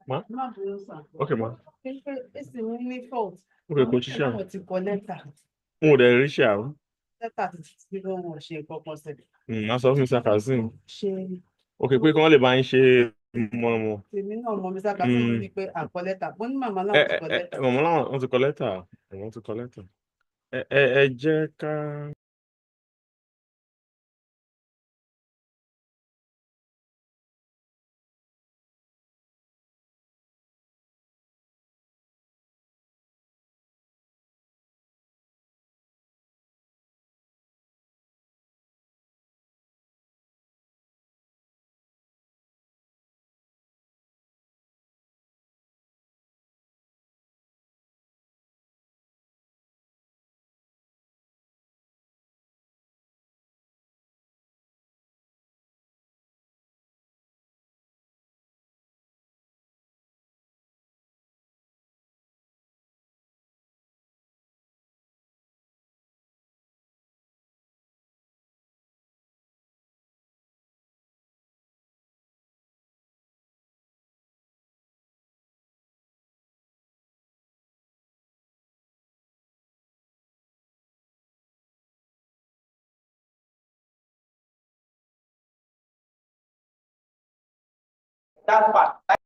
Ma? Okay, ma. It's the only fault. Okay, coach Sham. What you call letter? Oh, the Richard. Letter is still one shape purpose. That's what Mr. Kazim. Ṣe Okay, pé kí wọ́n lè bá yín ṣe mọ́. tèmi náà mọ Mr. Kasim ní pé àkọ lẹ́tà bó ní màmá náà ti kọ lẹ́tà. Màmá náà wọ́n ti kọ lẹ́tà. Wọ́n ti kọ lẹ́tà. Ẹ jẹ́ ká. That's fine.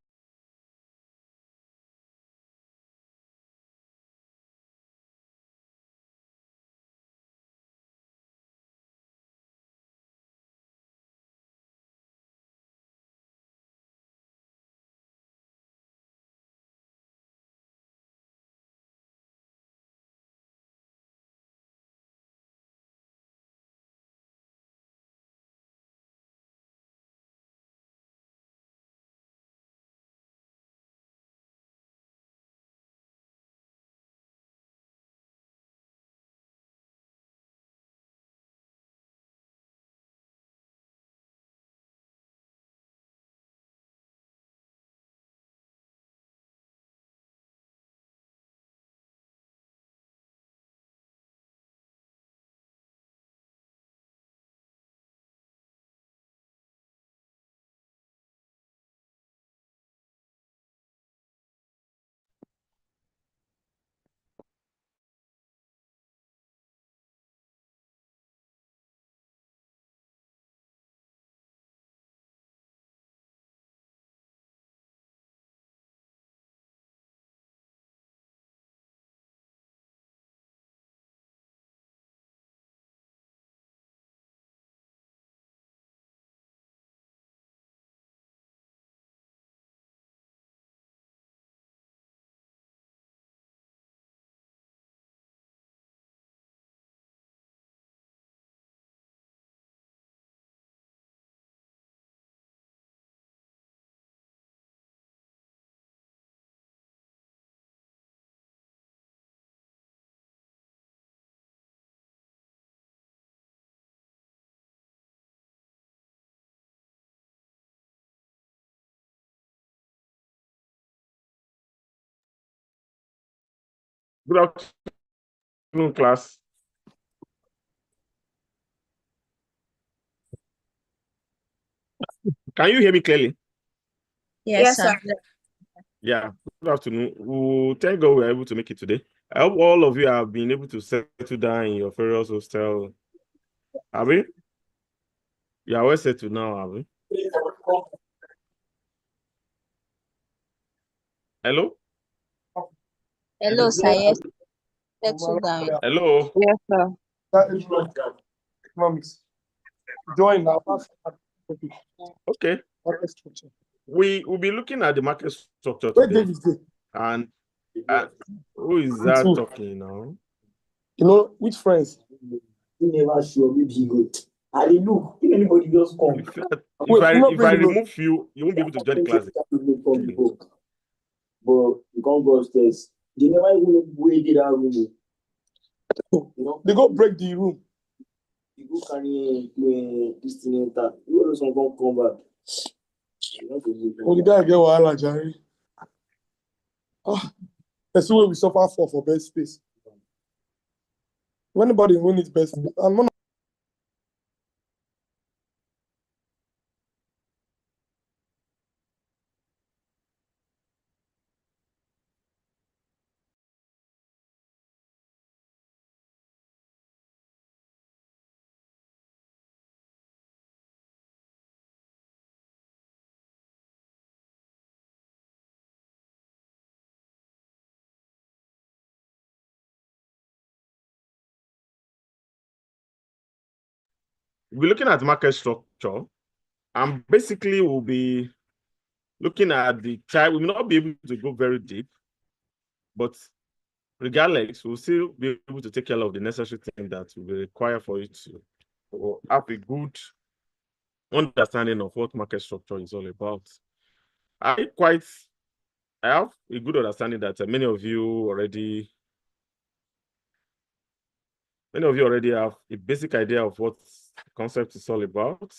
Good afternoon, class. Can you hear me clearly? Yes, sir. Yeah, good afternoon. Thank God we were able to make it today. I hope all of you have been able to settle down in your various hostel. Have we? You are well settled now, have we? Hello? Hello, sir. Yes. Settle down. Hello? Yes, sir. Economics. Join now. Okay. market structure? We will be looking at the market structure Where today. David is And who is that talking now? You know, which friends? He never show me be good. I look, if anybody just come. If I remove you, you won't be able to join the class. But you can't go upstairs. They never even wait in that room. You know? They go break the room. You go carry this thing in that. You want someone come back. Oh, the guy get wahala, Jerry. That's where we suffer for best space. When anybody who needs best space, and one. We're looking at market structure, and basically we'll be looking at the type. We will not be able to go very deep, but regardless, we'll still be able to take care of the necessary thing that will be required for you to have a good understanding of what market structure is all about. I have a good understanding that many of you already have a basic idea of what the concept is all about.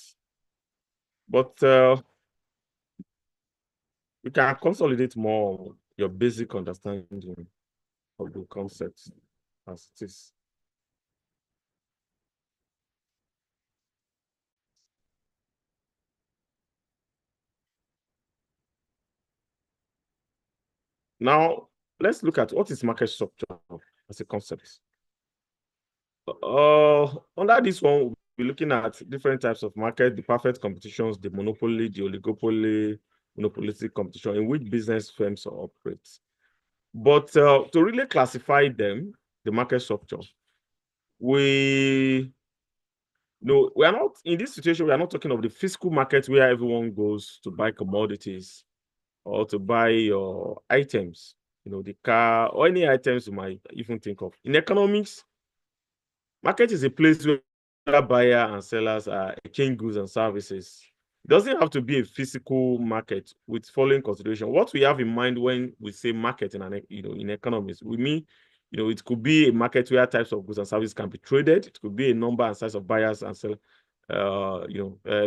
But you can consolidate more your basic understanding of the concept as it is. Now, let's look at what is market structure as a concept. Under this one, we'll be looking at different types of market, the perfect competitions, the monopoly, the oligopoly, monopolistic competition, in which business firms operate. But to really classify them, the market structure, we are not, in this situation, we are not talking of the physical market where everyone goes to buy commodities or to buy your items, the car or any items you might even think of. In economics, market is a place where buyers and sellers are exchange goods and services. It doesn't have to be a physical market with following consideration. What we have in mind when we say market in economics, we mean, it could be a market where types of goods and services can be traded. It could be a number and size of buyers and sellers.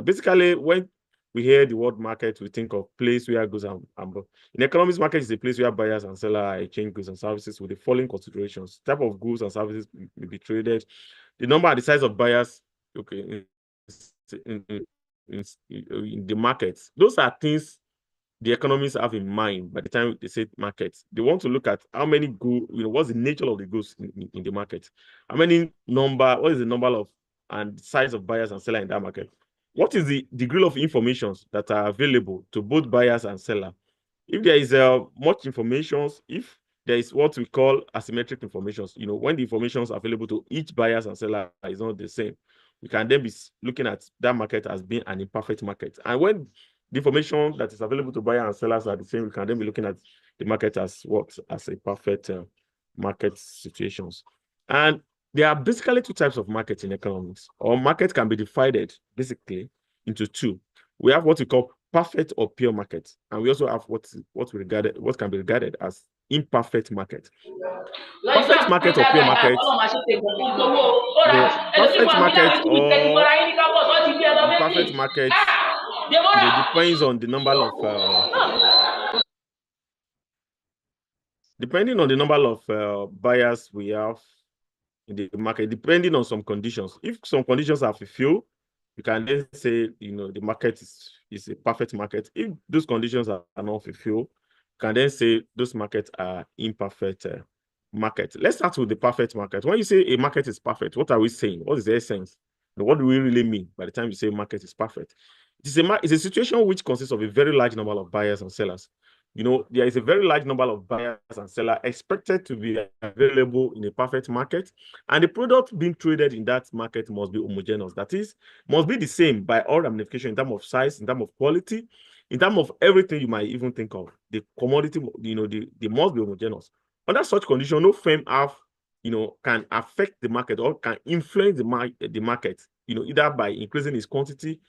Basically, when we hear the word market, we think of place where goods and in economics, market is a place where buyers and sellers exchange goods and services with the following considerations. Type of goods and services may be traded. The number and the size of buyers, okay, in the markets. Those are things the economists have in mind by the time they say markets. They want to look at how many goods, what's the nature of the goods in the market? What is the number of and size of buyers and sellers in that market? What is the degree of information that are available to both buyers and sellers? If there is much information, if there is what we call asymmetric information, when the information available to each buyers and seller is not the same, we can then be looking at that market as being an imperfect market. And when the information that is available to buyers and sellers are the same, we can then be looking at the market as a perfect market situations. And there are basically two types of markets in economics, or market can be divided basically into two. We have what we call perfect or pure market, and we also have what can be regarded as imperfect market. Perfect market or pure market. Perfect market or imperfect market, depends on the number of buyers we have in the market, depending on some conditions. If some conditions are fulfilled, you can then say, the market is a perfect market. If those conditions are not fulfilled, you can then say those markets are imperfect market. Let's start with the perfect market. When you say a market is perfect, what are we saying? What is the essence? What do we really mean by the time you say market is perfect? It's a situation which consists of a very large number of buyers and sellers there is a very large number of buyers and sellers expected to be available in a perfect market, and the product being traded in that market must be homogeneous. That is, must be the same by all ramifications in terms of size, in terms of quality, in terms of everything you might even think of. The commodity, they must be homogeneous. Under such condition, no firm can affect the market or can influence the market, either by increasing its quantity,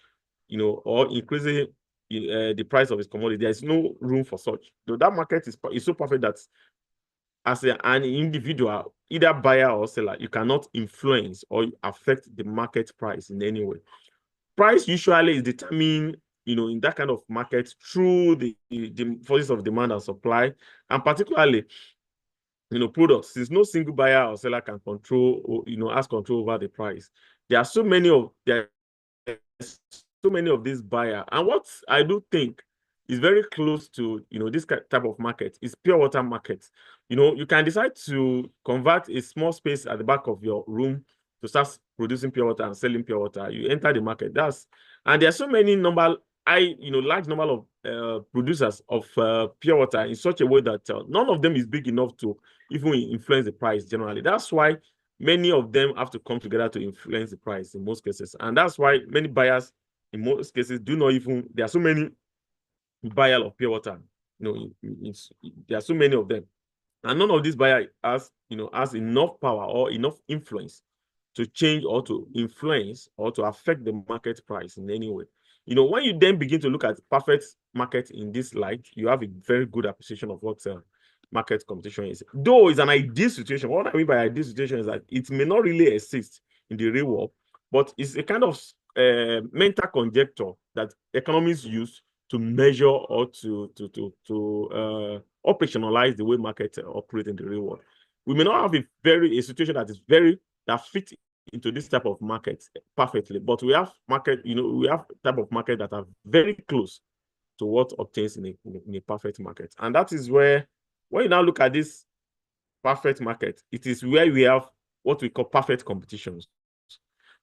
or increasing the price of its commodity. There is no room for such. So that market is so perfect that as an individual, either buyer or seller, you cannot influence or affect the market price in any way. Price usually is determined, in that kind of market through the forces of demand and supply, and particularly, products. Since no single buyer or seller can control, or, has control over the price. There are so many of these buyers, and what I do think is very close to this type of market is pure water market. You can decide to convert a small space at the back of your room to start producing pure water and selling pure water. You enter the market. And there are so many large number of producers of pure water in such a way that none of them is big enough to even influence the price generally. That's why many of them have to come together to influence the price in most cases. And that's why many buyers in most cases do not even, there are so many buyers of pure water. There are so many of them. And none of these buyers has enough power or enough influence to change or to influence or to affect the market price in any way. When you then begin to look at perfect market in this light, you have a very good appreciation of what market competition is. Though it's an ideal situation. What I mean by ideal situation is that it may not really exist in the real world, but it's a kind of mental conjecture that economists use to measure or to operationalize the way markets operate in the real world. We may not have a situation that fits into this type of market perfectly, but we have type of market that are very close to what obtains in a perfect market. And that is where, when you now look at this perfect market, it is where we have what we call perfect competitions.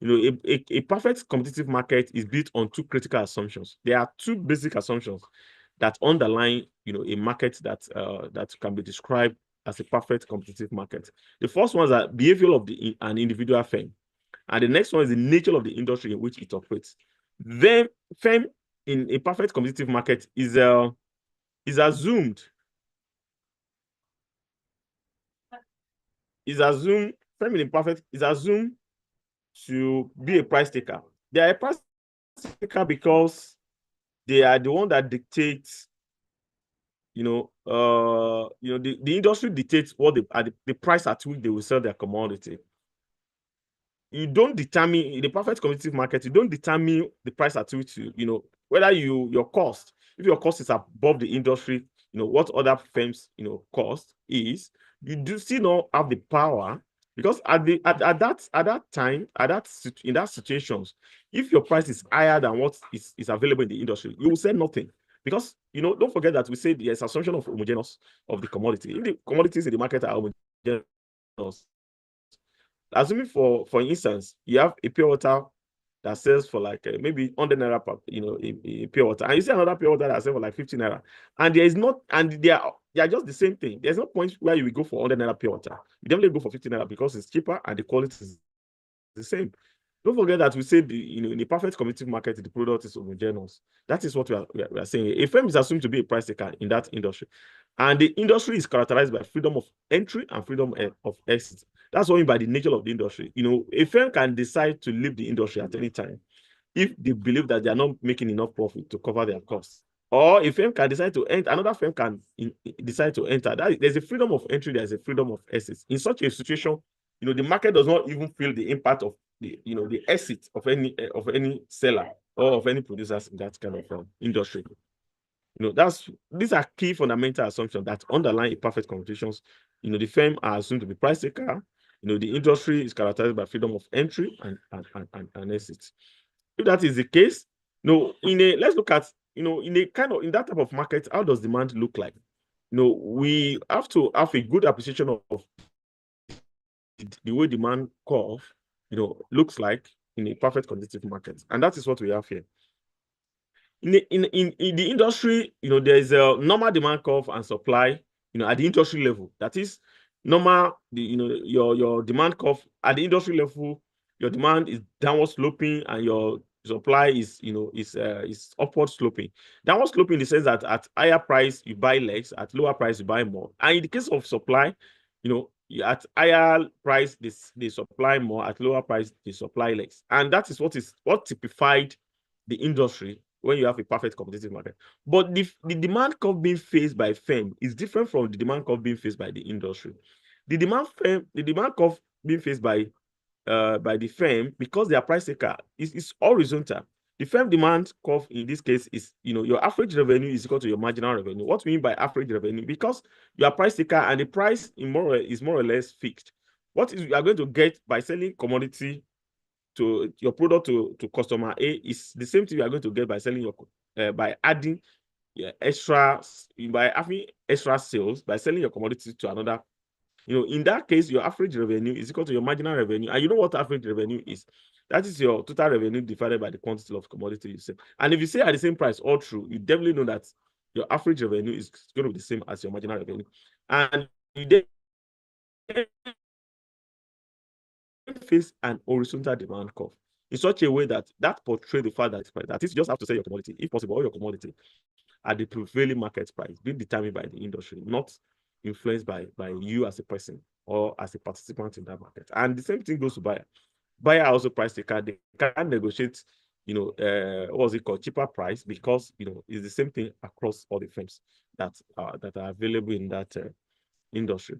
A perfect competitive market is built on two critical assumptions. There are two basic assumptions that underline, a market that can be described as a perfect competitive market. The first one is the behavior of an individual firm, and the next one is the nature of the industry in which it operates. Then, firm in a perfect competitive market is assumed to be a price taker. They are a price taker because they are the one that dictates, the industry dictates what the price at which they will sell their commodity. You don't determine, in the perfect competitive market, you don't determine the price at which whether your cost, if your cost is above the industry, what other firms cost is, you do still not have the power, because in that situations, if your price is higher than what is available in the industry, you will sell nothing. Because don't forget that we say there's assumption of homogeneous of the commodity. If the commodities in the market are homogeneous, assuming for instance, you have a pure water that sells for like maybe 100 naira per, a pure water, and you see another pure water that sells for like 50 naira, and they are just the same thing. There's no point where you will go for 100 naira pure water. You definitely go for 50 naira because it's cheaper and the quality is the same. Don't forget that we say in a perfect competitive market, the product is homogeneous. That is what we are saying. A firm is assumed to be a price taker in that industry, and the industry is characterized by freedom of entry and freedom of exit. That's what I mean by the nature of the industry. A firm can decide to leave the industry at any time if they believe that they are not making enough profit to cover their costs. Or a firm can decide to enter, another firm can decide to enter. There's a freedom of entry, there's a freedom of exit. In such a situation, the market does not even feel the impact of the exit of any seller or of any producers in that kind of industry. These are key fundamental assumptions that underline a perfect competitions. The firm are assumed to be price taker. The industry is characterized by freedom of entry and exit. If that is the case, let's look at in that type of market, how does demand look like? We have to have a good appreciation of the way demand curve looks like in a perfect competitive market, and that is what we have here. In the industry, there's a normal demand curve and supply, at the industry level. That is normal, your demand curve at the industry level, your demand is downward sloping and your supply is upward sloping. Downward sloping in the sense that at higher price you buy less, at lower price you buy more. And in the case of supply, at higher price they supply more, at lower price they supply less. And that is what typified the industry when you have a perfect competitive market. But the demand curve being faced by firm is different from the demand curve being faced by the industry. The demand curve being faced by the firm, because they are price taker, is horizontal. The firm demand curve in this case is, your average revenue is equal to your marginal revenue. What we mean by average revenue? Because you are price taker and the price is more or less fixed. What you are going to get by selling commodity to your product to customer A is the same thing you are going to get by selling by adding by having extra sales by selling your commodity to another. In that case, your average revenue is equal to your marginal revenue. And you know what average revenue is? That is your total revenue divided by the quantity of commodity you sell. And if you say at the same price all through, you definitely know that your average revenue is going to be the same as your marginal revenue. And you then face an horizontal demand curve in such a way that portrays the fact that is, you just have to sell your commodity, if possible, all your commodity at the prevailing market price, being determined by the industry, not influenced by you as a person or as a participant in that market. And the same thing goes to buyer. Buyer also price taker. They can negotiate, what's it called, cheaper price, because it's the same thing across all the firms that are available in that industry.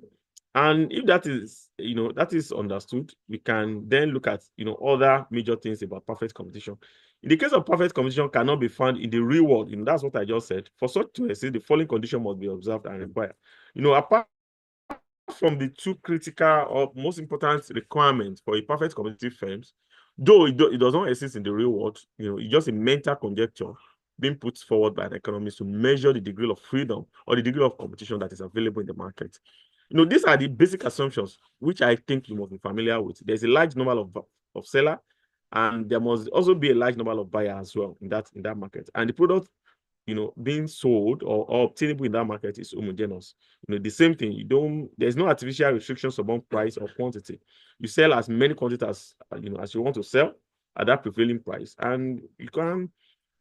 And if that is understood, we can then look at other major things about perfect competition. In the case of perfect competition cannot be found in the real world. That's what I just said. For such to exist, the following condition must be observed and required. Apart from the two critical or most important requirements for a perfect competitive firms, though it does not exist in the real world, it's just a mental conjecture being put forward by an economist to measure the degree of freedom or the degree of competition that is available in the market. These are the basic assumptions which I think you must be familiar with. There's a large number of seller, and there must also be a large number of buyers as well in that market. And the product, being sold or obtainable in that market is homogeneous. The same thing. There's no artificial restrictions upon price or quantity. You sell as many quantities as you want to sell at that prevailing price, and you can.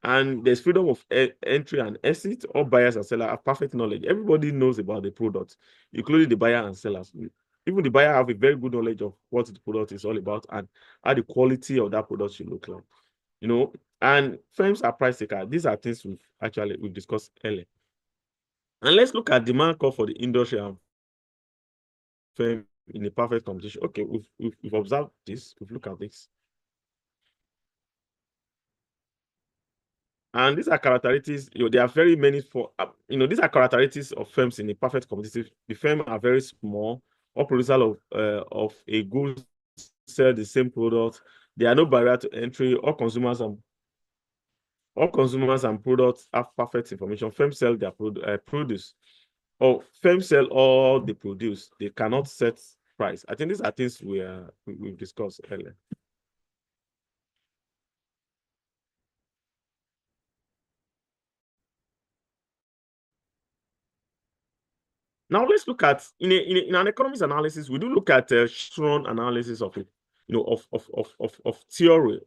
And there's freedom of entry and exit. All buyers and sellers have perfect knowledge. Everybody knows about the product, including the buyer and sellers. Even the buyer have a very good knowledge of what the product is all about and how the quality of that product should look like. And firms are price takers. These are things we've discussed earlier. And let's look at demand curve for the industry and firm in a perfect competition. Okay, we've observed this. We've looked at this. And these are characteristics, there are very many these are characteristics of firms in a perfect competitive. The firms are very small, all producers of a good sell the same product. There are no barrier to entry. All consumers and products have perfect information. Firms sell their produce, or firms sell all they produce. They cannot set price. I think these are things we've discussed earlier. Now let's look at in an economics analysis, we do look at strong analysis of it, of theory.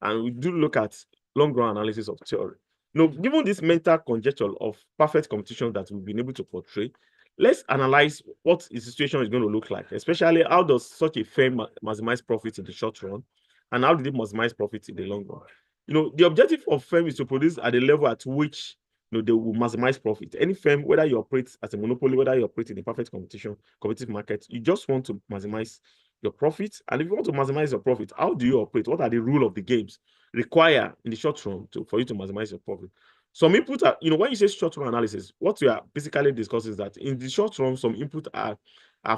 And we do look at long run analysis of theory. Given this mental conjecture of perfect competition that we've been able to portray, let's analyze what the situation is going to look like, especially how does such a firm maximize profits in the short run, and how do they maximize profits in the long run. The objective of firm is to produce at the level at which they will maximize profit. Any firm, whether you operate as a monopoly, whether you operate in a perfect competitive market, you just want to maximize your profit. And if you want to maximize your profit, how do you operate? What are the rules of the games require in the short run for you to maximize your profit? Some input are, when you say short run analysis, what we are basically discussing is that in the short run, some input are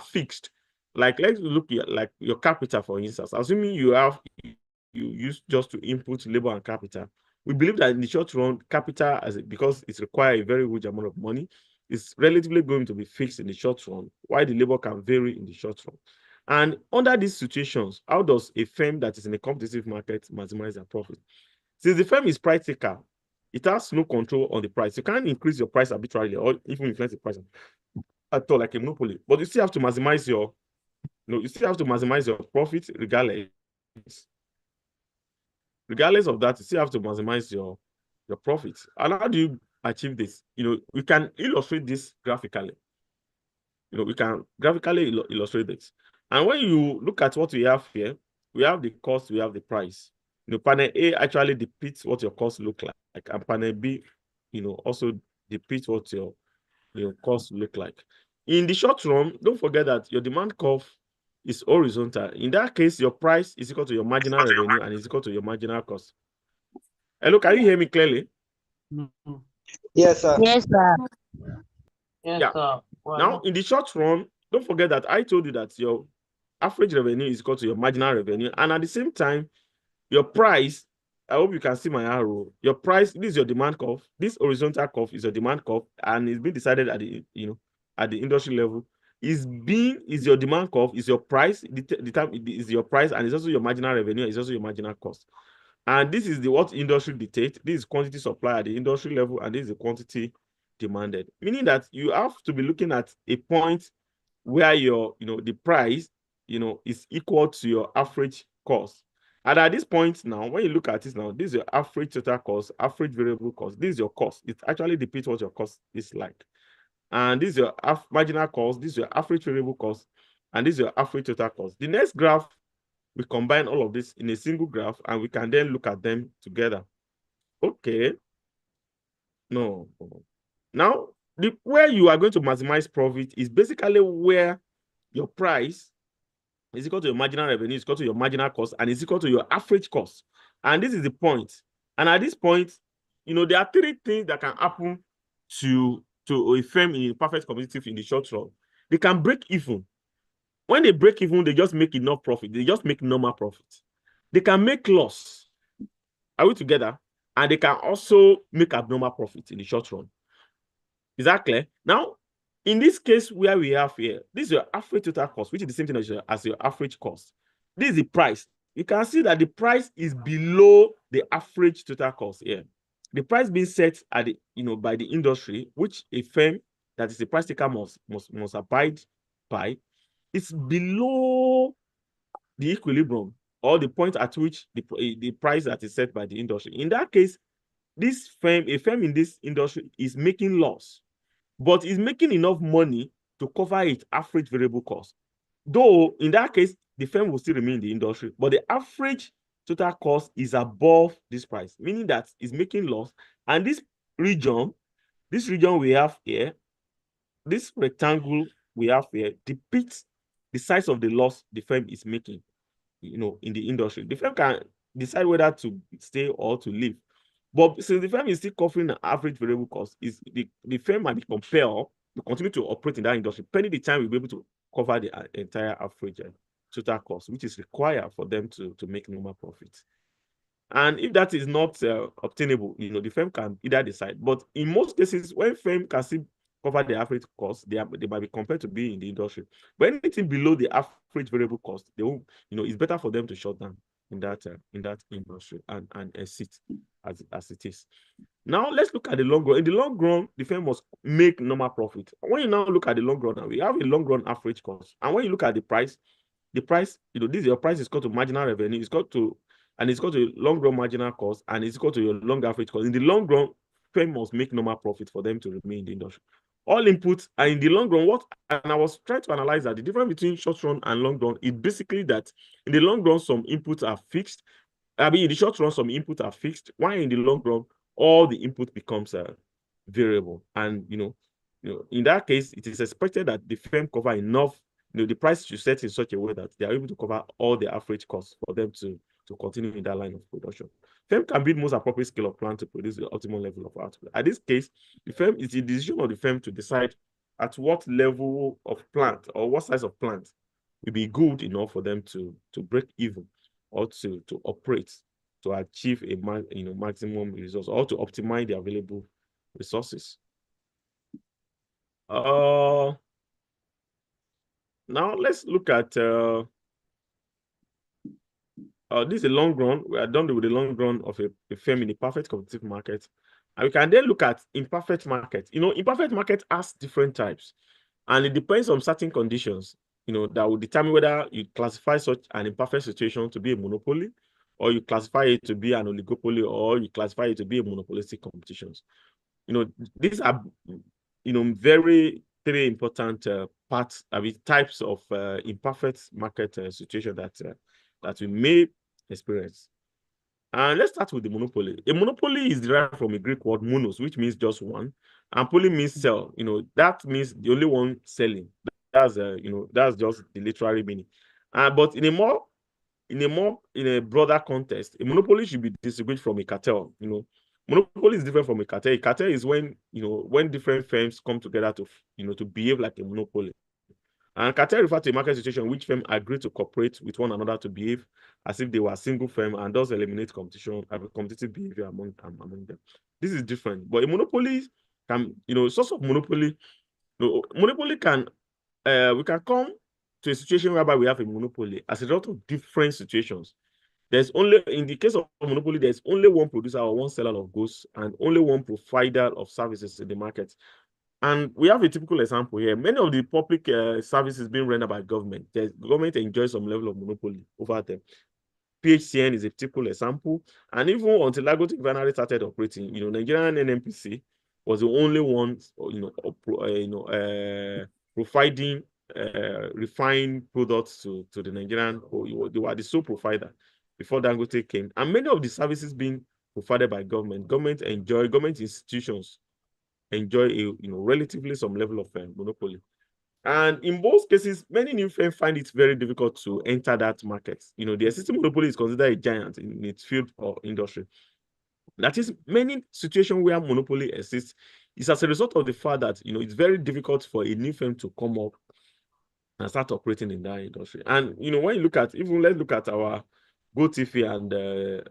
fixed. Like, let's look at like your capital, for instance. Assuming you use just to input labor and capital, we believe that in the short run, capital, because it requires a very huge amount of money, is relatively going to be fixed in the short run, while the labor can vary in the short run. And under these situations, how does a firm that is in a competitive market maximize their profit? Since the firm is price taker, it has no control on the price. You can't increase your price arbitrarily or even influence the price at all, like a monopoly. But you still have to maximize your, you still have to maximize your profit regardless. Regardless of that, you still have to maximize your profits. And how do you achieve this? We can illustrate this graphically. We can graphically illustrate this. And when you look at what we have here, we have the cost, we have the price. Panel A actually depicts what your cost look like, and panel B, also depicts what your cost look like. In the short run, don't forget that your demand curve is horizontal. In that case, your price is equal to your marginal revenue and is equal to your marginal cost. Hello, can you hear me clearly? Yes, sir. Yes, sir. Yeah. Now, in the short run, don't forget that I told you that your average revenue is equal to your marginal revenue, and at the same time, your price, I hope you can see my arrow. Your price, this is your demand curve. This horizontal curve is your demand curve, and it's been decided at the at the industry level. Is your demand curve, is your price, the time is your price, and it's also your marginal revenue, it's also your marginal cost. And this is what industry dictates. This is quantity supply at the industry level, and this is the quantity demanded. Meaning that you have to be looking at a point where your, the price, is equal to your average cost. And at this point now, when you look at this now, this is your average total cost, average variable cost. This is your cost. It actually depicts what your cost is like. And this is your marginal cost, this is your average variable cost, and this is your average total cost. The next graph, we combine all of this in a single graph, and we can then look at them together. Okay. No. Now, where you are going to maximize profit is basically where your price is equal to your marginal revenue, is equal to your marginal cost, and is equal to your average cost. And this is the point. And at this point, there are three things that can happen to a firm in a perfect competitive in the short run. They can break even. When they break even, they just make enough profit. They just make normal profit. They can make loss. Are we together? And they can also make abnormal profit in the short run. Is that clear? Now, in this case where we have here, this is your average total cost, which is the same thing as your average cost. This is the price. You can see that the price is below the average total cost here. The price being set at the, by the industry, which a firm that is a price taker must abide by, is below the equilibrium, or the point at which the price that is set by the industry. In that case, this firm, a firm in this industry, is making loss, but is making enough money to cover its average variable cost. Though in that case, the firm will still remain in the industry, but the average total cost is above this price, meaning that it's making loss. And this region we have here, this rectangle we have here, depicts the size of the loss the firm is making, in the industry. The firm can decide whether to stay or to leave. But since the firm is still covering an average variable cost, the firm might be compelled to continue to operate in that industry, pending the time we'll be able to cover the entire average total cost, which is required for them to make normal profits. And if that is not obtainable, the firm can either decide. But in most cases, when firm can still cover the average cost, they might be compelled to be in the industry. But anything below the average variable cost, they will, it's better for them to shut down in that industry and exit as it is. Now let's look at the long run. In the long run, the firm must make normal profit. When you now look at the long run, now we have a long run average cost. And when you look at the price, this your price is equal to marginal revenue, it's equal to long run marginal cost, and it's equal to your long average cost. In the long run, firm must make normal profit for them to remain in the industry. All inputs are in the long run. And I was trying to analyze that the difference between short run and long run is basically that in the long run, some inputs are fixed. I mean, in the short run, some inputs are fixed, while in the long run, all the input becomes variable. And in that case, it is expected that the firm cover enough. The price should set in such a way that they are able to cover all the average costs for them to continue in that line of production. Firm can build most appropriate scale of plant to produce the optimal level of output. At this case, it's the decision of the firm to decide at what level of plant or what size of plant will be good enough for them to break even, or to operate, to achieve a maximum results, or to optimize the available resources. Now let's look at this is a long run. We are done with the long run of a firm in a perfect competitive market. And we can then look at imperfect market. Imperfect market has different types, and it depends on certain conditions, that will determine whether you classify such an imperfect situation to be a monopoly, or you classify it to be an oligopoly, or you classify it to be a monopolistic competitions. These are, very three important parts, types of imperfect market situation that we may experience. And let's start with the monopoly. A monopoly is derived from a Greek word monos, which means just one, and poly means sell. That means the only one selling. That's that's just the literary meaning. But in a broader context, a monopoly should be distinguished from a cartel. Monopoly is different from a cartel. A cartel is when different firms come together to behave like a monopoly. And cartel refers to a market situation in which firms agree to cooperate with one another to behave as if they were a single firm, and thus eliminate competitive behavior among them. This is different. But a monopoly can, source of monopoly, monopoly can, we can come to a situation whereby we have a monopoly as a result of different situations. In the case of monopoly, there's only one producer or one seller of goods and only one provider of services in the market. And we have a typical example here. Many of the public services being rendered by government, the government enjoys some level of monopoly over them. PHCN is a typical example. And even until Lagos Refinery started operating, Nigerian NNPC was the only one, providing refined products to the Nigerian. They were the sole provider before Dangote came. And many of the services being provided by government institutions enjoy a relatively some level of monopoly. And in both cases, many new firms find it very difficult to enter that market. The existing monopoly is considered a giant in its field or industry. That is, many situations where monopoly exists is as a result of the fact that it's very difficult for a new firm to come up and start operating in that industry. And when you look at, let's look at our GoTV and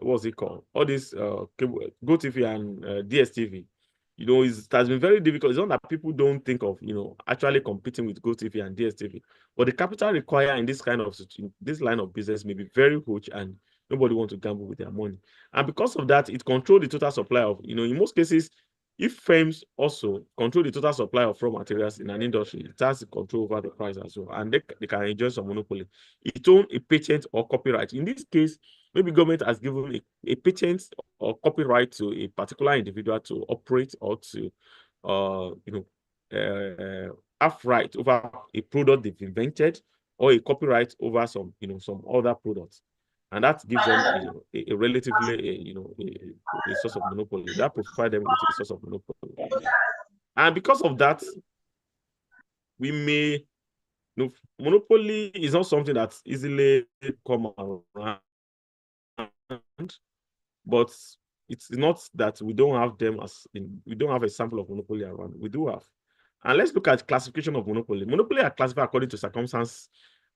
what's it called? All this GoTV and DSTV. It has been very difficult. It's not that people don't think of actually competing with GoTV and DSTV, but the capital required in this line of business may be very huge, and nobody wants to gamble with their money. And because of that, it controls the total supply of, in most cases, if firms also control the total supply of raw materials in an industry, it has control over the price as well, and they can enjoy some monopoly. It owns a patent or copyright. In this case, maybe government has given a patent or copyright to a particular individual to operate or to, have right over a product they've invented, or a copyright over some other products. And that gives them a relatively a source of monopoly. That provides them with a source of monopoly. And because of that, we may monopoly is not something that's easily come around, but it's not that we don't have them we don't have a sample of monopoly around. We do have. And let's look at classification of monopoly. Monopoly are classified according to circumstances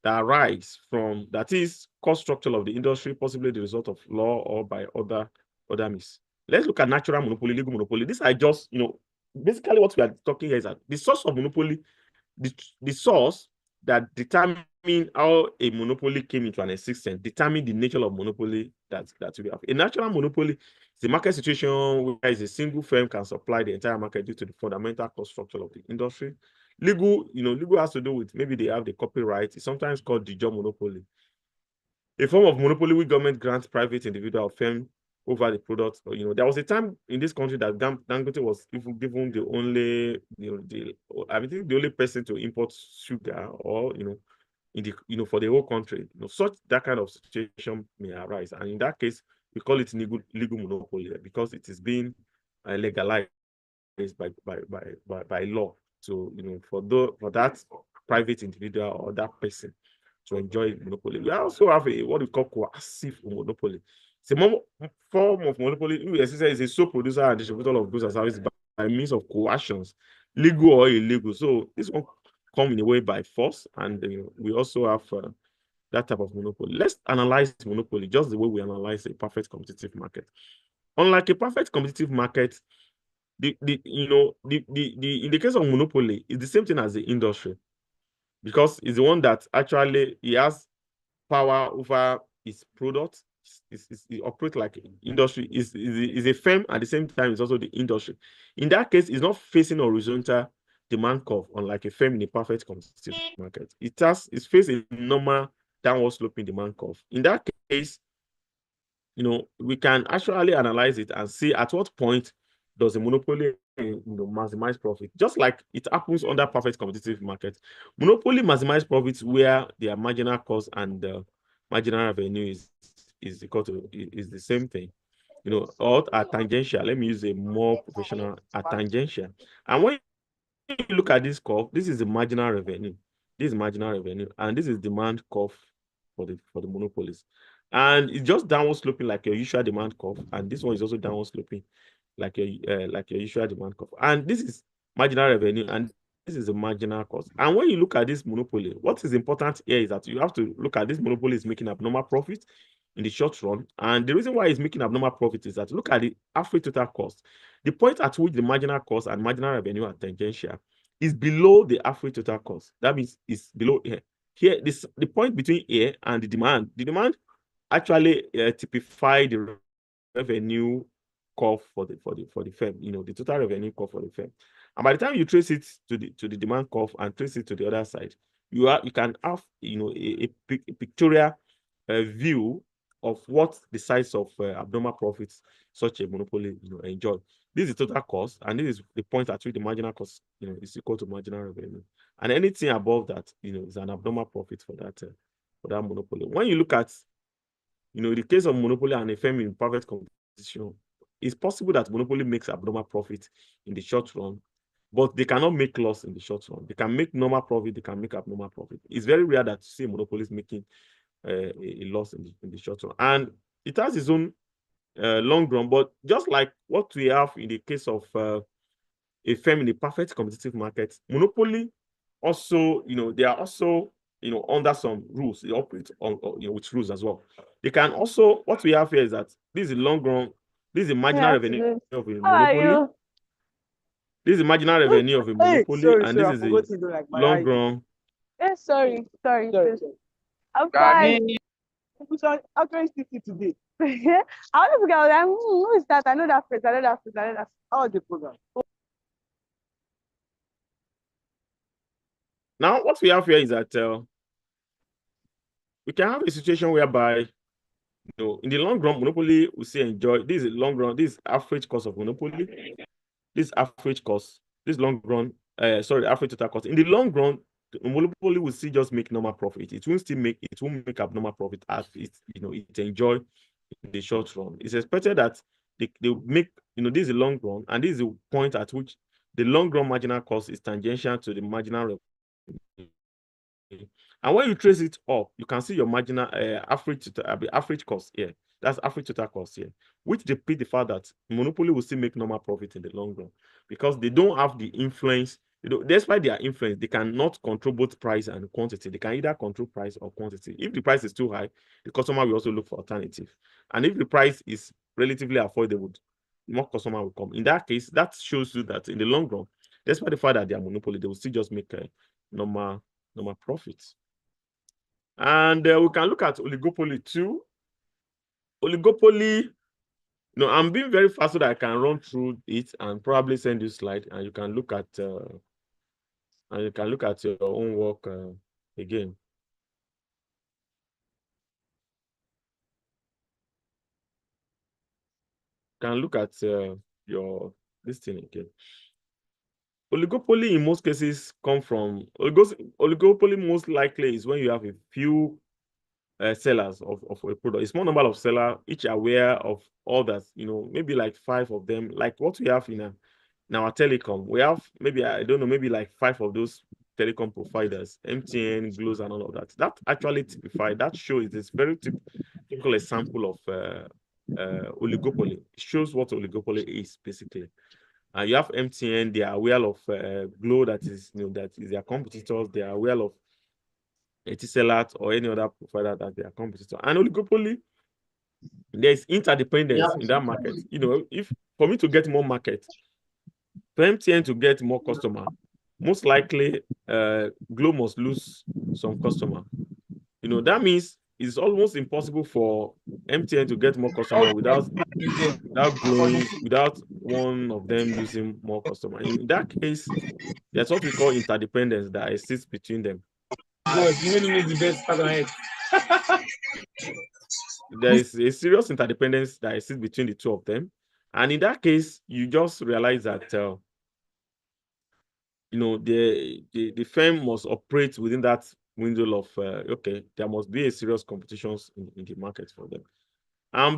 that arise from, that is, cost structure of the industry, possibly the result of law or by other means. Let's look at natural monopoly, legal monopoly. These are just, basically what we are talking here is that the source of monopoly, the source that determine how a monopoly came into an existence, determine the nature of monopoly that we have. A natural monopoly is a market situation where a single firm can supply the entire market due to the fundamental cost structure of the industry. Legal, legal has to do with, maybe they have the copyright. It's sometimes called the job monopoly. A form of monopoly where government grants private individual or firm over the product. There was a time in this country that Dangote was given the only, I think the only person to import sugar, or in the for the whole country. That kind of situation may arise, and in that case, we call it legal monopoly, because it is being legalized by law. So for that private individual or that person to enjoy monopoly. We also have what we call coercive monopoly. It's a form of monopoly. Is a sole producer and distributor of goods and services by means of coercions, legal or illegal. So this one come in a way by force, and we also have that type of monopoly. Let's analyze monopoly just the way we analyze a perfect competitive market. Unlike a perfect competitive market, in the case of monopoly, it's the same thing as the industry, because it's the one that actually he has power over his product, it operates like industry, is a firm at the same time, it's also the industry. In that case, it's not facing horizontal demand curve, unlike a firm in a perfect competitive market. It's facing a normal downward sloping demand curve. In that case, we can actually analyze it and see at what point does a monopoly maximize profit. Just like it happens under perfect competitive market, monopoly maximize profits where their marginal cost and marginal revenue is equal to is the same thing, or at tangential. Let me use a more professional at tangential. And when you look at this curve, this is the marginal revenue. This is marginal revenue, and this is demand curve for the monopolies. And it's just downward sloping like your usual demand curve, and this one is also downward sloping like your usual demand curve. And this is marginal revenue, and this is the marginal cost. And when you look at this monopoly, what is important here is that you have to look at this monopoly is making abnormal profit in the short run. And the reason why it's making abnormal profit is that look at the average total cost. The point at which the marginal cost and marginal revenue are tangential is below the average total cost. That means it's below here. Here, the point between here and the demand actually typify the revenue curve for the firm, the total revenue curve for the firm. And by the time you trace it to the demand curve and trace it to the other side, you can have a pictorial view of what the size of abnormal profits such a monopoly enjoy. This is the total cost, and this is the point at which the marginal cost is equal to marginal revenue. And anything above that is an abnormal profit for that monopoly. When you look at the case of monopoly and a firm in perfect competition, it's possible that monopoly makes abnormal profit in the short run, but they cannot make loss in the short run. They can make normal profit, they can make abnormal profit. It's very rare that you see monopoly is making a loss in the short run. And it has its own long run, but just like what we have in the case of a firm in a perfect competitive market, monopoly also, they are also under some rules. They operate on with rules as well. They can also, what we have here is that this is long run, this is the marginal revenue of a monopoly. This is the marginal revenue of a monopoly, and this is the long run. Sorry. I'm fine. How can you see today? I want to figure out who is that? I know that phrase. How was the program? Now, what we have here is that we can have a situation whereby, in the long run, monopoly will say enjoy. This is long run. This is average cost of monopoly. This average cost. This long run. Average total cost. In the long run, the monopoly will still just make normal profit. It won't make abnormal profit as it enjoy in the short run. It's expected that they make, this is a long run, and this is the point at which the long run marginal cost is tangential to the marginal revenue. And when you trace it up, you can see your marginal average cost here. That's average total cost here, which depict the fact that monopoly will still make normal profit in the long run because they don't have the influence. Despite their influence, they cannot control both price and quantity. They can either control price or quantity. If the price is too high, the customer will also look for alternative. And if the price is relatively affordable, more customer will come. In that case, that shows you that in the long run, despite the fact that they are monopoly, they will still just make a normal profits. And we can look at oligopoly too. Oligopoly, I'm being very fast so that I can run through it and probably send you slide, and you can look at your own work again. You can look at this thing again. Oligopoly in most cases come from oligopoly. Most likely is when you have a few sellers of a product. A small number of sellers, each aware of others, maybe like 5 of them, like what we have in our telecom. We have maybe, I don't know, maybe like 5 of those telecom providers, MTN, Glos, and all of that. That actually typify, that shows this very typical example of oligopoly. It shows what oligopoly is basically. And you have MTN, they are aware of Glo, that is their competitors. They are aware of Etisalat or any other provider that they are competitors. And oligopoly, there is interdependence in that market. If for me to get more market, for MTN to get more customer, most likely Glo must lose some customer. That means it's almost impossible for MTN to get more customer without growing, without one of them losing more customer. In that case, there's what we call interdependence that exists between them. You really know the best part on it. There is a serious interdependence that exists between the two of them. And in that case, you just realize that the firm must operate within that window of okay, there must be a serious competitions in the market for them.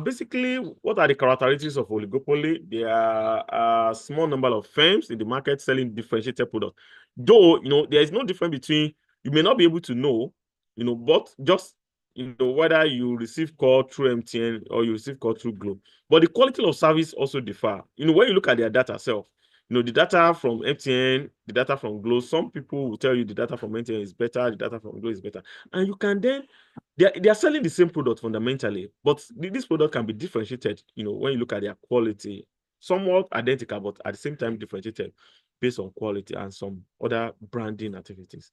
Basically, what are the characteristics of oligopoly? There are a small number of firms in the market selling differentiated products. Though, there is no difference between, you may not be able to know, but just, whether you receive call through MTN or you receive call through Glo. But the quality of service also differ. When you look at their data self, the data from MTN, the data from Glo, some people will tell you the data from MTN is better, the data from Glo is better. And you can then they are selling the same product fundamentally, but this product can be differentiated, when you look at their quality, somewhat identical, but at the same time differentiated based on quality and some other branding activities.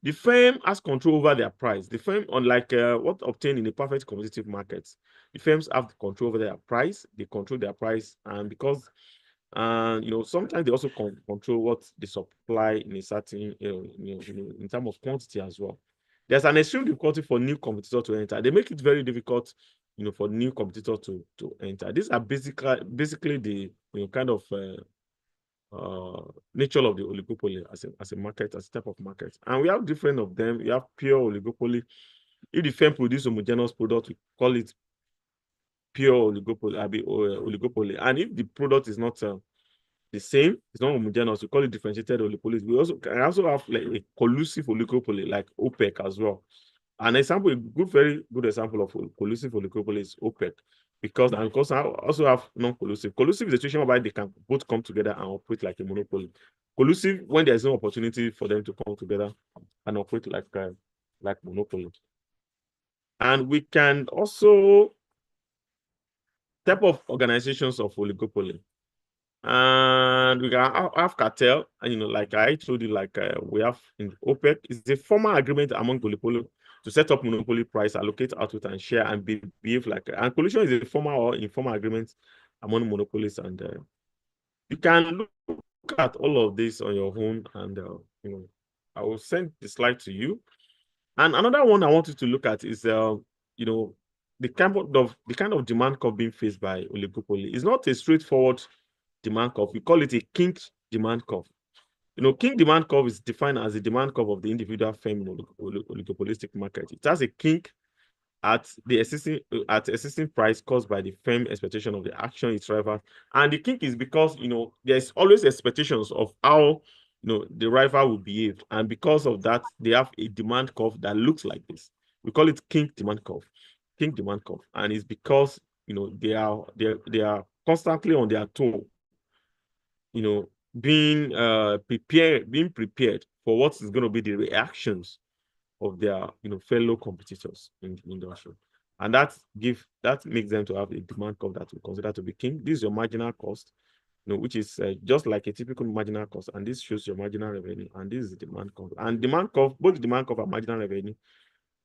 The firm has control over their price. The firm, unlike what obtained in a perfect competitive market, the firms have the control over their price. They control their price, and because sometimes they also control what they supply in a certain, in terms of quantity as well. There's an extreme difficulty for new competitors to enter. They make it very difficult, for new competitors to enter. These are basically the kind of nature of the oligopoly as a market, as a type of market. And we have different of them. We have pure oligopoly. If the firm produce homogeneous product, we call it pure oligopoly. And if the product is not the same, it's not homogeneous, we call it differentiated oligopoly. We can also have like a collusive oligopoly, like OPEC as well. An example, very good example of collusive oligopoly is OPEC, because I also have non-collusive. Collusive is a situation whereby they can both come together and operate like a monopoly. Collusive, when there's no opportunity for them to come together and operate like monopoly. And we can also type of organizations of oligopoly. And we can have cartel, and like I told you, like we have in OPEC, it's a formal agreement among oligopoly to set up monopoly price, allocate output and share, and behave like. And collusion is a formal or informal agreement among monopolies, and you can look at all of this on your own, and I will send the slide to you. And another one I want you to look at is the kind of demand curve being faced by oligopoly. It's not a straightforward demand curve. We call it a kinked demand curve. Kinked demand curve is defined as the demand curve of the individual firm in oligopolistic market. It has a kink at the existing price caused by the firm expectation of the action its rival. And the kink is because there's always expectations of how the rival will behave, and because of that, they have a demand curve that looks like this. We call it kinked demand curve. Kinked demand curve, and it's because they are constantly on their toe, being prepared for what is going to be the reactions of their fellow competitors in the industry. And that makes them to have a demand curve that we consider to be king. This is your marginal cost, which is just like a typical marginal cost, and this shows your marginal revenue, and this is the demand curve. And demand curve, both the demand curve and marginal revenue,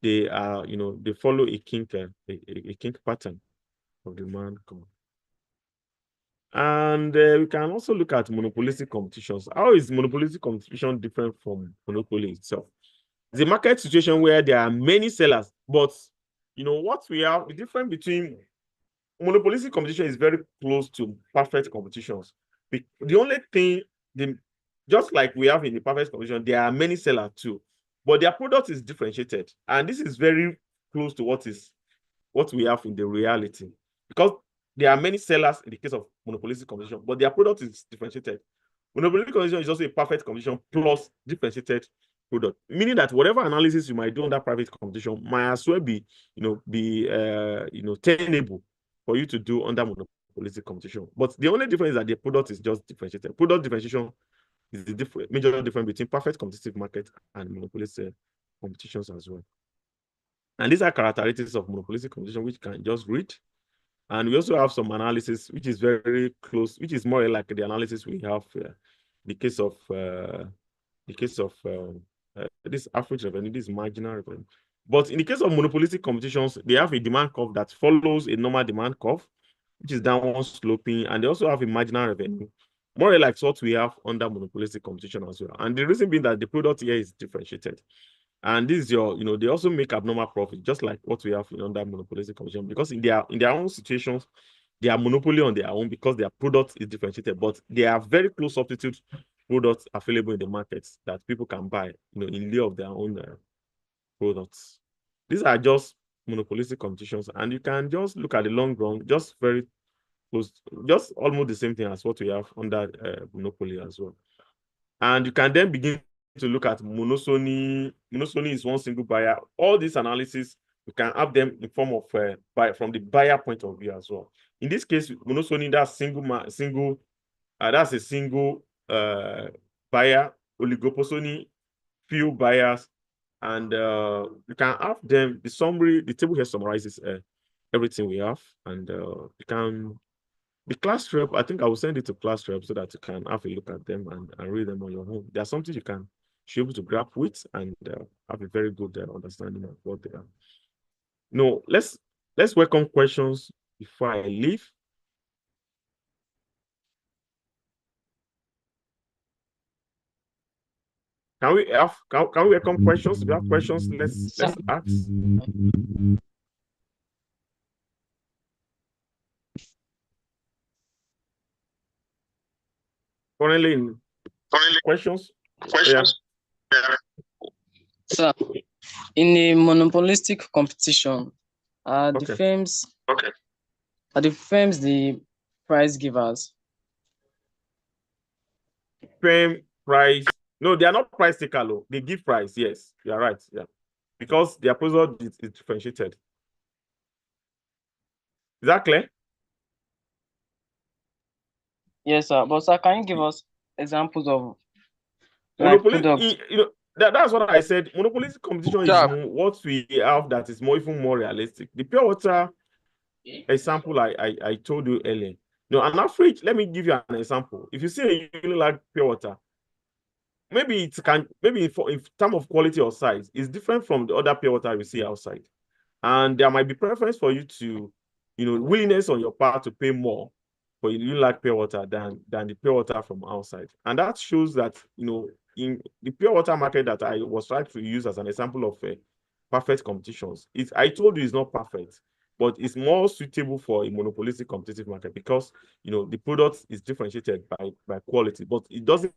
they are they follow a kink pattern of demand curve. And we can also look at monopolistic competitions. How is monopolistic competition different from monopoly itself? It's a market situation where there are many sellers, but what we have, the difference between monopolistic competition is very close to perfect competitions. The only thing, just like we have in the perfect competition, there are many sellers too, but their product is differentiated, and this is very close to what we have in the reality, because there are many sellers in the case of monopolistic competition, but their product is differentiated. Monopolistic competition is also a perfect competition plus differentiated product, meaning that whatever analysis you might do under private competition might as well be tenable for you to do under monopolistic competition. But the only difference is that the product is just differentiated. Product differentiation is the major difference between perfect competitive market and monopolistic competitions as well. And these are characteristics of monopolistic competition which you can just read. And we also have some analysis which is very close, which is more like the analysis we have the case of this average revenue, this marginal revenue. But in the case of monopolistic competitions, they have a demand curve that follows a normal demand curve, which is downward sloping, and they also have a marginal revenue, more or less what we have under monopolistic competition as well. And the reason being that the product here is differentiated. And this is your, they also make abnormal profit, just like what we have in under monopolistic competition, because in their own situations, they are monopoly on their own because their product is differentiated, but they are very close substitute products available in the markets that people can buy, in lieu of their own products. These are just monopolistic competitions, and you can just look at the long run, just very close, just almost the same thing as what we have under monopoly as well. And you can then begin to look at monozony. Monozony is one single buyer. All these analysis, you can have them in form of from the buyer point of view as well. In this case, monozony, that's that's a single buyer. Oligopoly, few buyers, and you can have them. The summary, the table here summarizes everything we have, and you can. The class rep, I think I will send it to class rep so that you can have a look at them and read them on your own. There are something you can be able to grab with and have a very good understanding of what they are. No, let's welcome questions before I leave. Can we welcome questions? If you have questions, let's ask. Currently, questions? Questions? Yeah. Sir, in a monopolistic competition, are the firms the prize givers? Firm price. No, they are not price taker. They give price. Yes, you are right. Yeah, because their product is differentiated. Is that clear? Yes, sir. But sir, can you give us examples of Monopoly? products? That's what I said. Monopolistic competition is what we have that is even more realistic. The pure water example I told you earlier. No, an average. Let me give you an example. If you see a Unilag pure water, maybe in terms of quality or size, it's different from the other pure water you see outside. And there might be preference for you to, willingness on your part to pay more for Unilag pure water than the pure water from outside. And that shows that, in the pure water market that I was trying to use as an example of perfect competitions, I told you it's not perfect, but it's more suitable for a monopolistic competitive market because, the product is differentiated by quality, but it doesn't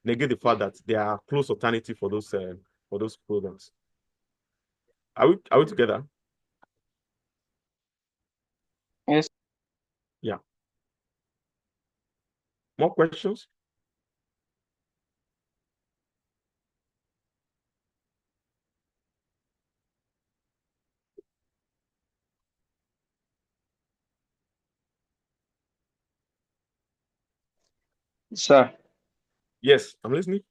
negate the fact that there are close alternative for those products. Are we together? Yes. Yeah. More questions? Sir. Yes, I'm listening.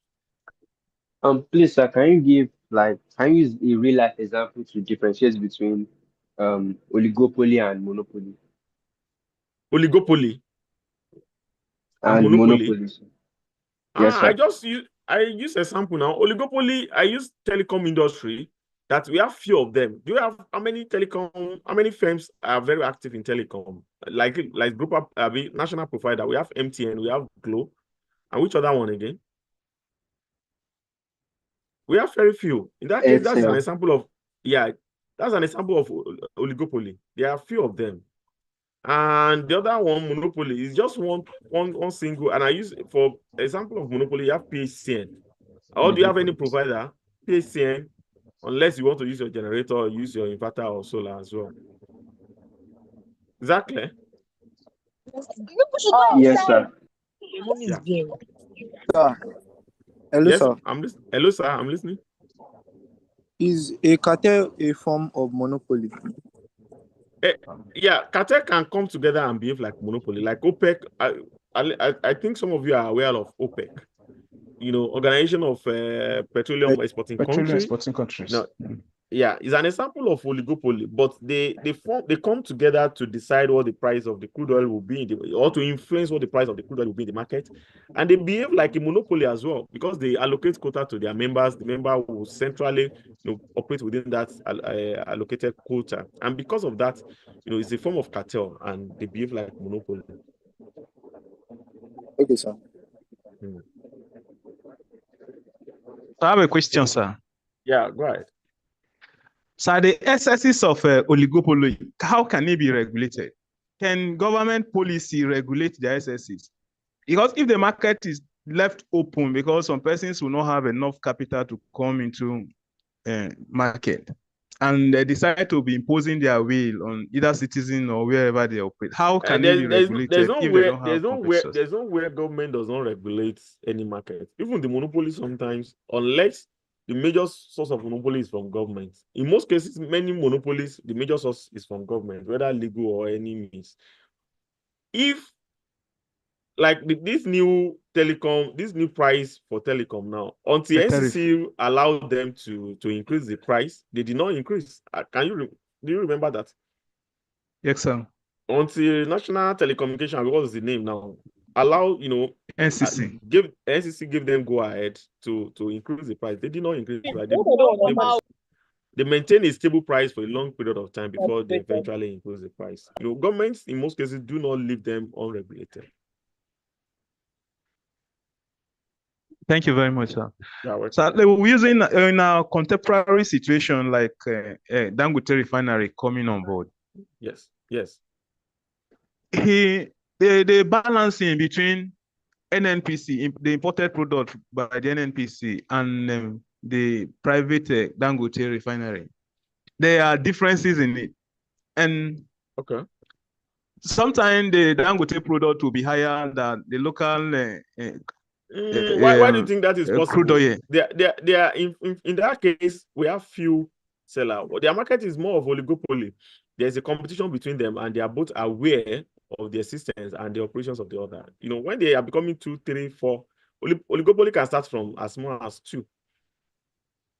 Please, sir, can you use a real life example to differentiate between oligopoly and monopoly? Oligopoly and monopoly. Yes, sir. I use a sample now. Oligopoly, I use telecom industry that we have few of them. Do you have how many firms are very active in telecom? Like group of national provider, we have MTN, we have Glo, and which other one again? We have very few. In that case, that's an example of oligopoly. There are few of them. And the other one, monopoly, is just one single. And I use, for example of monopoly, you have PHCN. Or do you have any provider? PHCN, unless you want to use your generator or use your inverter or solar as well. Is that clear? Yes, sir. Yeah. Hello, yes, sir. Hello, sir. I'm listening. Is a cartel a form of monopoly? Yeah, cartel can come together and behave like monopoly, like OPEC. I think some of you are aware of OPEC. Organization of petroleum exporting countries. Exporting countries. Now, Yeah, it's an example of oligopoly, but they come together to decide what the price of the crude oil will be or to influence what the price of the crude oil will be in the market. And they behave like a monopoly as well, because they allocate quota to their members. The member will centrally operate within that allocated quota. And because of that, it's a form of cartel, and they behave like monopoly. Okay, sir. I have a question, sir. Yeah, go ahead. So the excesses of oligopoly, how can it be regulated? Can government policy regulate the excesses? Because if the market is left open because some persons will not have enough capital to come into market, and they decide to be imposing their will on either citizen or wherever they operate, how can it be regulated if they don't have competitors? There's nowhere government does not regulate any market. Even the monopoly sometimes, unless the major source of monopoly is from government. In most cases, many monopolies, the major source is from government, whether legal or any means. If like this new price for telecom now, until NCC allowed them to increase the price, they did not increase. Do you remember that? Yes, sir. Until National Telecommunication, what was the name now? Allow, NCC. NCC give them go ahead to increase the price. They did not increase the price. They maintain a stable price for a long period of time before they eventually increase the price. Governments in most cases do not leave them unregulated. Thank you very much, sir. So we're using in our contemporary situation like Dangote refinery coming on board. Yes. The balancing between NNPC, the imported product by the NNPC, and the private Dangote refinery, there are differences in it, and sometimes the Dangote product will be higher than the local. Why do you think that is possible? Crude oil. They are in that case, we have few sellers. Their market is more of oligopoly. There's a competition between them, and they are both aware of the existence and the operations of the other. When they are becoming 2, 3, 4, oligopoly can start from as small as 2.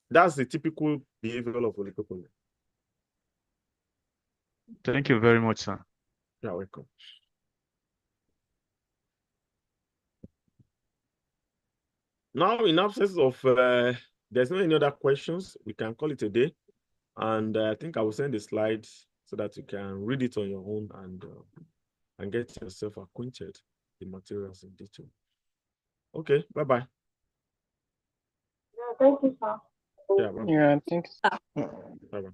That's the typical behavior of oligopoly. Thank you very much, sir. You're welcome. Now, in absence of, there's no any other questions, we can call it a day. And I think I will send the slides so that you can read it on your own and get yourself acquainted with the materials in detail. Okay, bye-bye. Yeah, thank you, sir. Yeah, thanks. Bye-bye.